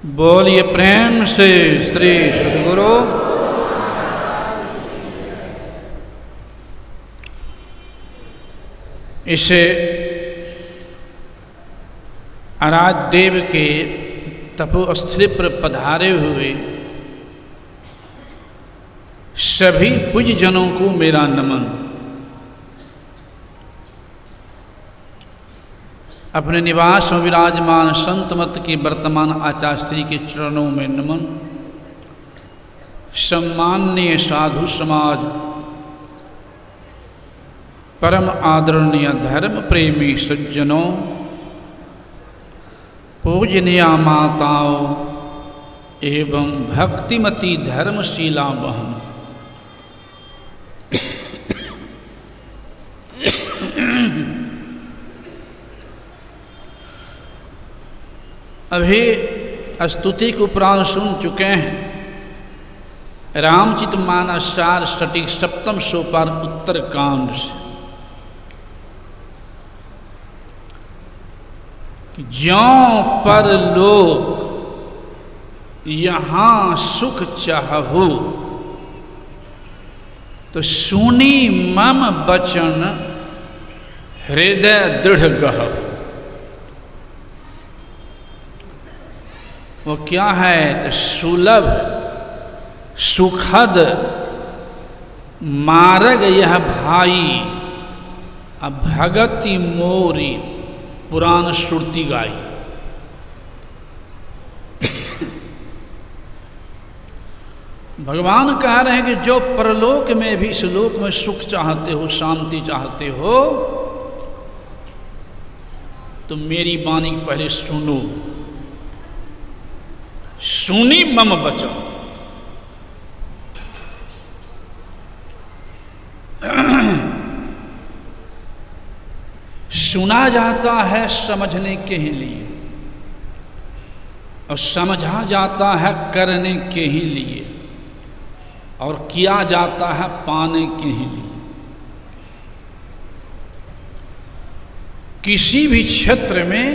बोलिए प्रेम से श्री सद्गुरु। इस आराध्य देव के तपोस्थली पर पधारे हुए सभी पूज्यजनों को मेरा नमन। अपने निवास में विराजमान संत मत के वर्तमान आचार्य श्री के चरणों में नमन। सम्माननीय साधु समाज, परम आदरणीय धर्म प्रेमी सज्जनों, पूजनीय माताओं एवं भक्तिमती धर्मशीला बहन, अभी स्तुति को प्राण सुन चुके हैं रामचित मानस सार सटीक सप्तम सोपान उत्तर कांड से। ज्यों पर लोग यहाँ सुख चाहु, तो सुनी मम बचन हृदय दृढ़ गह। वो क्या है? तो सुलभ सुखद मार्ग यह भाई, अब भगति मोरी पुराण श्रुति गाई। भगवान कह रहे हैं कि जो परलोक में भी इस लोक में सुख चाहते हो, शांति चाहते हो, तो मेरी वाणी पहले सुनो। सुनी मम बचन। सुना जाता है समझने के ही लिए, और समझा जाता है करने के ही लिए, और किया जाता है पाने के ही लिए। किसी भी क्षेत्र में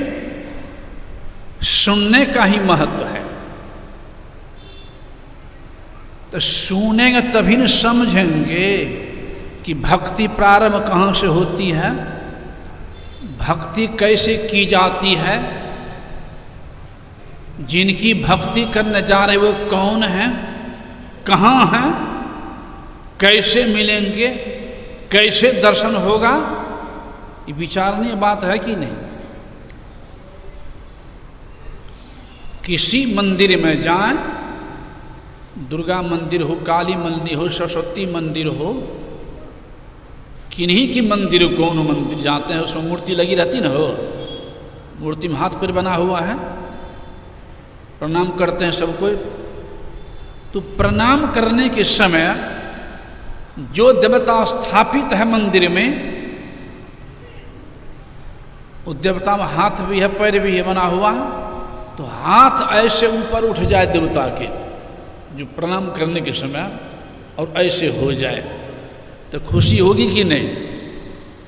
सुनने का ही महत्व है। तो सुनेंगे तभी न समझेंगे कि भक्ति प्रारंभ कहाँ से होती है, भक्ति कैसे की जाती है, जिनकी भक्ति करने जा रहे वो कौन हैं, कहाँ हैं, कैसे मिलेंगे, कैसे दर्शन होगा। ये विचारनीय बात है कि नहीं? किसी मंदिर में जाएं, दुर्गा मंदिर हो, काली मंदिर हो, सरस्वती मंदिर हो, किन्हीं की मंदिर हो, कौन मंदिर जाते हैं उसमें मूर्ति लगी रहती ना हो, मूर्ति में हाथ पर बना हुआ है, प्रणाम करते हैं सबको। तो प्रणाम करने के समय जो देवता स्थापित है मंदिर में, उस देवता में हाथ भी है, पैर भी है बना हुआ, तो हाथ ऐसे ऊपर उठ जाए देवता के जो प्रणाम करने के समय, और ऐसे हो जाए तो खुशी होगी कि नहीं?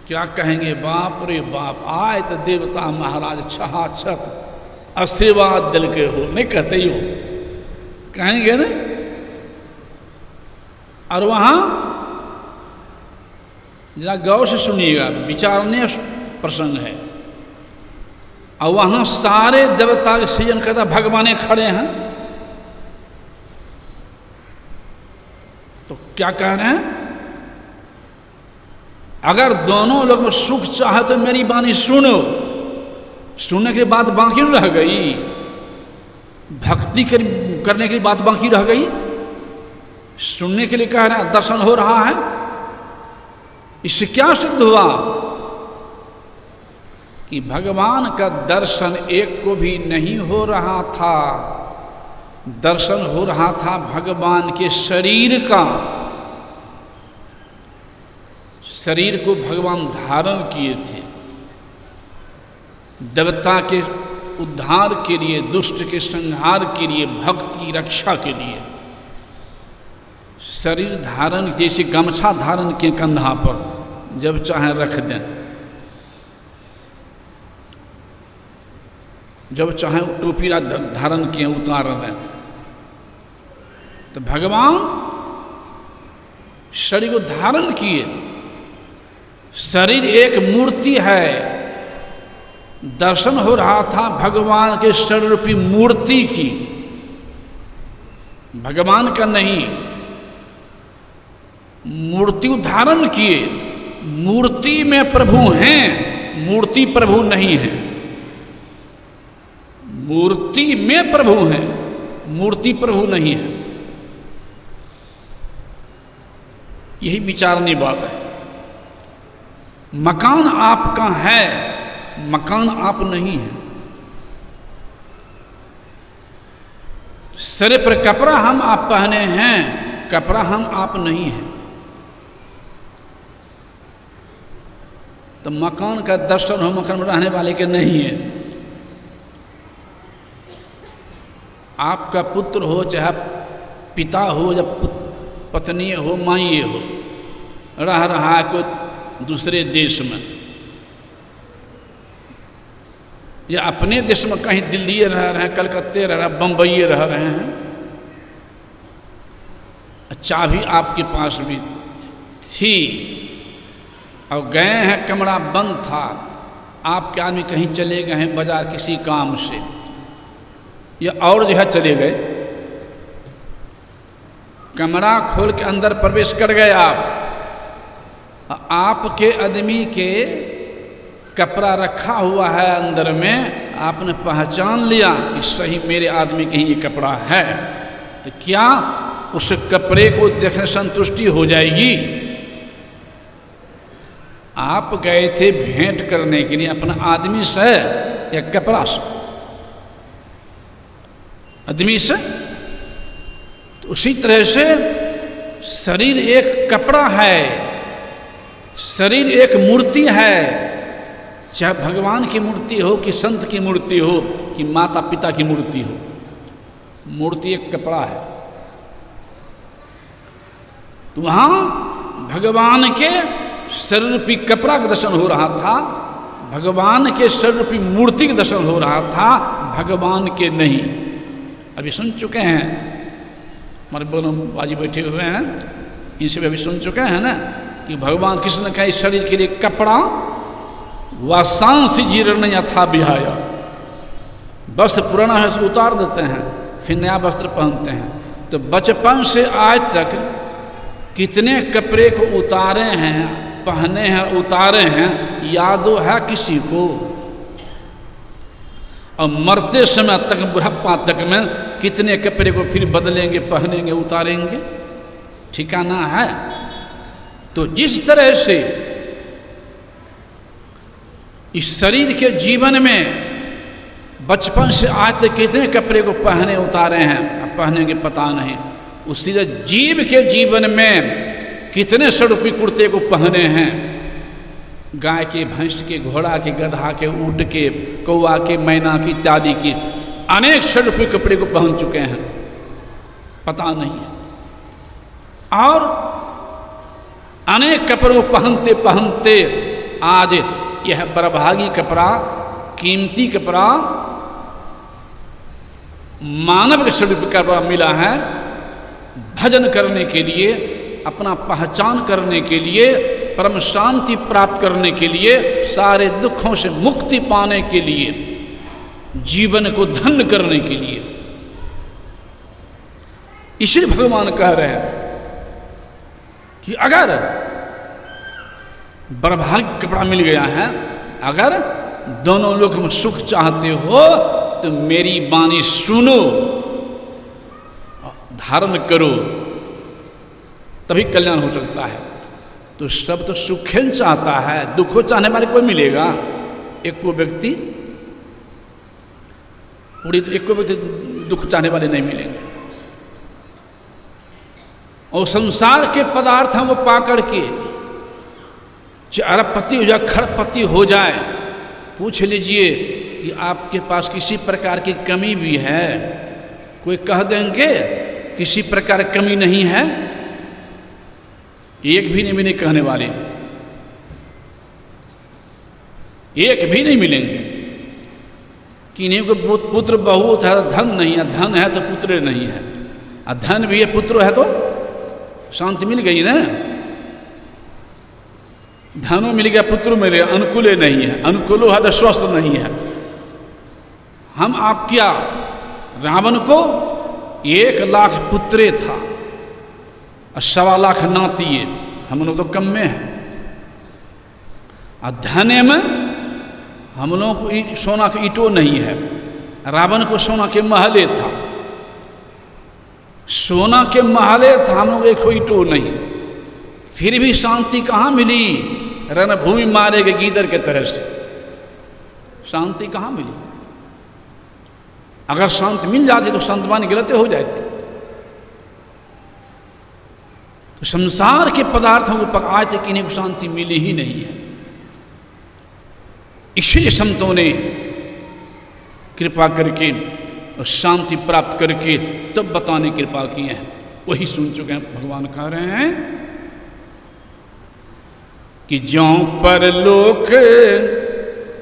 क्या कहेंगे? बाप रे बाप, आए तो देवता महाराज छहाछत आशीर्वाद दिल के हो, नहीं कहते ही हो, कहेंगे ना। और वहाँ जरा गौर से सुनिएगा, विचारनीय प्रसंग है। और वहाँ सारे देवता के सृजन करता भगवान खड़े हैं, तो क्या कह रहे हैं? अगर दोनों लोग में सुख चाहे तो मेरी वाणी सुनो। सुनने के बाद बाकी रह गई, भक्ति करने के बाद बाकी रह गई। सुनने के लिए कह रहे हैं, दर्शन हो रहा है। इससे क्या सिद्ध हुआ कि भगवान का दर्शन एक को भी नहीं हो रहा था, दर्शन हो रहा था भगवान के शरीर का। शरीर को भगवान धारण किए थे देवता के उद्धार के लिए, दुष्ट के संहार के लिए, भक्ति की रक्षा के लिए। शरीर धारण जैसे गमछा धारण के कंधा पर जब चाहे रख दें, जब चाहे टोपी धारण किए उतार दें। तो भगवान शरीर को धारण किए। शरीर एक मूर्ति है। दर्शन हो रहा था भगवान के शरीर रूपी मूर्ति की, भगवान का नहीं। मूर्ति धारण किए। मूर्ति में प्रभु हैं, मूर्ति प्रभु नहीं है। मूर्ति में प्रभु हैं, मूर्ति प्रभु नहीं है। यही विचारनी बात है। मकान आपका है, मकान आप नहीं है। सिर पर कपड़ा हम आप पहने हैं, कपड़ा हम आप नहीं हैं। तो मकान का दर्शन हो, मकान में रहने वाले के नहीं है। आपका पुत्र हो, चाहे पिता हो, या पत्नी हो, माई हो, रह रहा है कोई दूसरे देश में, या अपने देश में कहीं दिल्ली रह रहे हैं, कलकत्ते रह रहे हैं, बम्बई रह रहे हैं, चाबी आपके पास भी थी और गए हैं, कमरा बंद था, आपके आदमी कहीं चले गए हैं बाजार किसी काम से, या और जगह चले गए, कमरा खोल के अंदर प्रवेश कर गए आपके आदमी के कपड़ा रखा हुआ है अंदर में, आपने पहचान लिया कि सही मेरे आदमी के ही ये कपड़ा है, तो क्या उस कपड़े को देखने संतुष्टि हो जाएगी? आप गए थे भेंट करने के लिए अपना आदमी से या कपड़ा से? आदमी से। तो उसी तरह से शरीर एक कपड़ा है, शरीर एक मूर्ति है, चाहे भगवान की मूर्ति हो कि संत की मूर्ति हो कि माता पिता की मूर्ति हो, मूर्ति एक कपड़ा है। तो वहां भगवान के शरीर रूपी कपड़ा का दर्शन हो रहा था, भगवान के शरीर रूपी मूर्ति का दर्शन हो रहा था, भगवान के नहीं। अभी सुन चुके हैं, हमारे दोनों बाजी बैठे हुए हैं, इनसे भी अभी सुन चुके हैं ना कि भगवान कृष्ण का इस शरीर के लिए कपड़ा वासांसी जीर्ण यथा विहाया, वस्त्र पुराना है उसको उतार देते हैं, फिर नया वस्त्र पहनते हैं। तो बचपन से आज तक कितने कपड़े को उतारे हैं, पहने हैं, उतारे हैं, यादो है किसी को? और मरते समय तक, बुढ़ापा तक में कितने कपड़े को फिर बदलेंगे, पहनेंगे, उतारेंगे, ठिकाना है? तो जिस तरह से इस शरीर के जीवन में बचपन से आज तक कितने कपड़े को पहने उतारे हैं, अब पहनेंगे पता नहीं, उसी तरह जीव के जीवन में कितने स्वरूपी कुर्ते को पहने हैं, गाय के, भैंस के, घोड़ा के, गधा के, ऊँट के, कौवा के, मैना की, इत्यादि की अनेक स्वरूपी कपड़े को पहन चुके हैं, पता नहीं है। और अनेक कपड़ों को पहनते पहनते आज यह बरभागी कपड़ा, कीमती कपड़ा, मानव के स्वरूप कपड़ा मिला है, भजन करने के लिए, अपना पहचान करने के लिए, परम शांति प्राप्त करने के लिए, सारे दुखों से मुक्ति पाने के लिए, जीवन को धन्य करने के लिए। इसलिए भगवान कह रहे हैं कि अगर बरभाग कपड़ा मिल गया है, अगर दोनों लोग में सुख चाहते हो तो मेरी वाणी सुनो, धारण करो, तभी कल्याण हो सकता है। तो सब तो सुखें चाहता है, दुखों चाहने वाले कोई मिलेगा? एक को व्यक्ति पूरी, एक को व्यक्ति दुख चाहने वाले नहीं मिलेंगे। और संसार के पदार्थ हम वो पा करके चाहे अरबपति हो जाए, खरबपति हो जाए, पूछ लीजिए कि आपके पास किसी प्रकार की कमी भी है? कोई कह देंगे किसी प्रकार कमी नहीं है? एक भी नहीं कहने वाले, एक भी नहीं मिलेंगे किन्हीं को पुत्र बहुत है, धन नहीं है, धन है तो पुत्र नहीं है, और धन भी है पुत्र है तो शांति मिल गई ना। धनो मिल गया, पुत्र मिल गया, अनुकूल नहीं है, अनुकूलो है तो स्वस्थ नहीं है। हम आप क्या, रावण को 1 लाख पुत्रे था और 1.25 लाख नातिए, हम लोग तो कम में है। और धने में हम लोगों को सोना का ईंटो नहीं है, रावण को सोना के महले था, सोना के महले था, हम लोग एक ईंटो नहीं। फिर भी शांति कहाँ मिली? रणभूमि मारे गए गीदड़ के तरह से शांति कहाँ मिली? अगर शांति मिल जाती तो संतवानी गलत हो जाती। तो संसार के पदार्थों को पकाए थे, किन्हीं को शांति मिली ही नहीं है। इसलिए संतों ने कृपा करके और शांति प्राप्त करके तब बताने की कृपा की है। वही सुन चुके हैं। भगवान कह रहे हैं कि ज्यों परलोक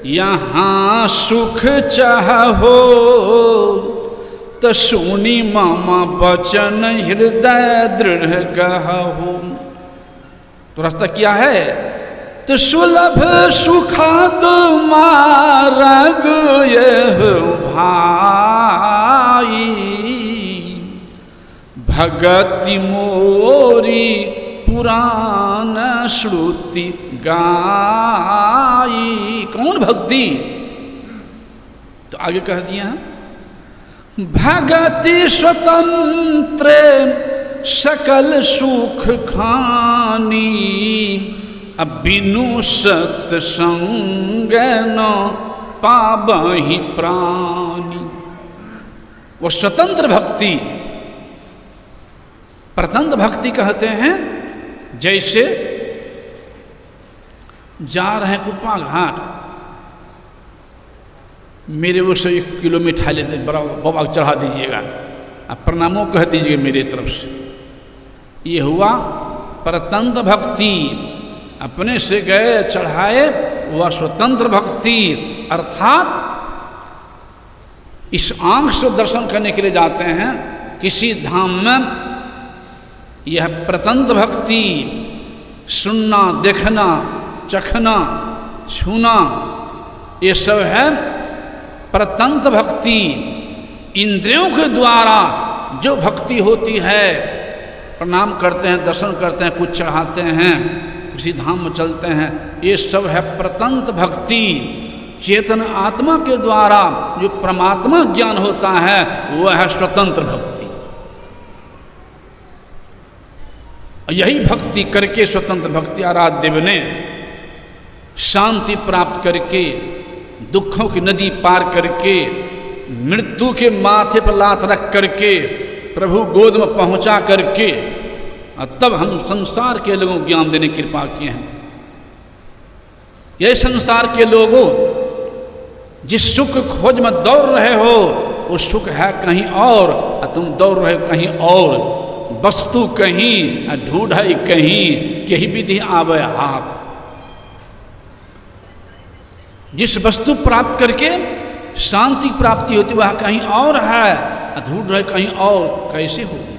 यहाँ सुख चाहो, तो सुनी मामा बचन हृदय दृढ़ कहो। तो रास्ता क्या है? तो सुलभ सुखाद मार्ग यह भाई, भगति मोरी पुराण श्रुति गाई। कौन भक्ति? तो आगे कह दिया, भगति स्वतंत्र सकल सुख खानी, अब बिनु सत्संग न पाबहि प्राणी। वो स्वतंत्र भक्ति, परतंत्र भक्ति कहते हैं। जैसे जा रहे हैं कुप्पा घाट, मेरे वो से 1 किलो मिठाई लेते, बड़ा बाबा को चढ़ा दीजिएगा, अब प्रणामों कह दीजिएगा मेरे तरफ से। ये हुआ परतंत्र भक्ति। अपने से गए चढ़ाए, वह स्वतंत्र भक्ति। अर्थात इस आंख से दर्शन करने के लिए जाते हैं किसी धाम में, यह परतंत्र भक्ति। सुनना, देखना, चखना, छूना, ये सब है परतंत्र भक्ति। इंद्रियों के द्वारा जो भक्ति होती है, प्रणाम करते हैं, दर्शन करते हैं, कुछ चढ़ाते हैं, किसी धाम में चलते हैं, ये सब है परतंत्र भक्ति। चेतन आत्मा के द्वारा जो परमात्मा ज्ञान होता है वह है स्वतंत्र भक्ति। यही भक्ति करके स्वतंत्र भक्ति आराध्य बने, शांति प्राप्त करके, दुखों की नदी पार करके, मृत्यु के माथे पर लात रख करके, प्रभु गोद में पहुंचा करके, और तब हम संसार के लोगों को ज्ञान देने की कृपा किए हैं। ये संसार के लोगों जिस सुख खोज में दौड़ रहे हो, वो सुख है कहीं और तुम दौड़ रहे हो कहीं और। वस्तु कहीं, ढूंढई कहीं, कही विधि आवे हाथ। जिस वस्तु प्राप्त करके शांति प्राप्ति होती वह कहीं और है, ढूंढ रहे कहीं और, कैसे होगी?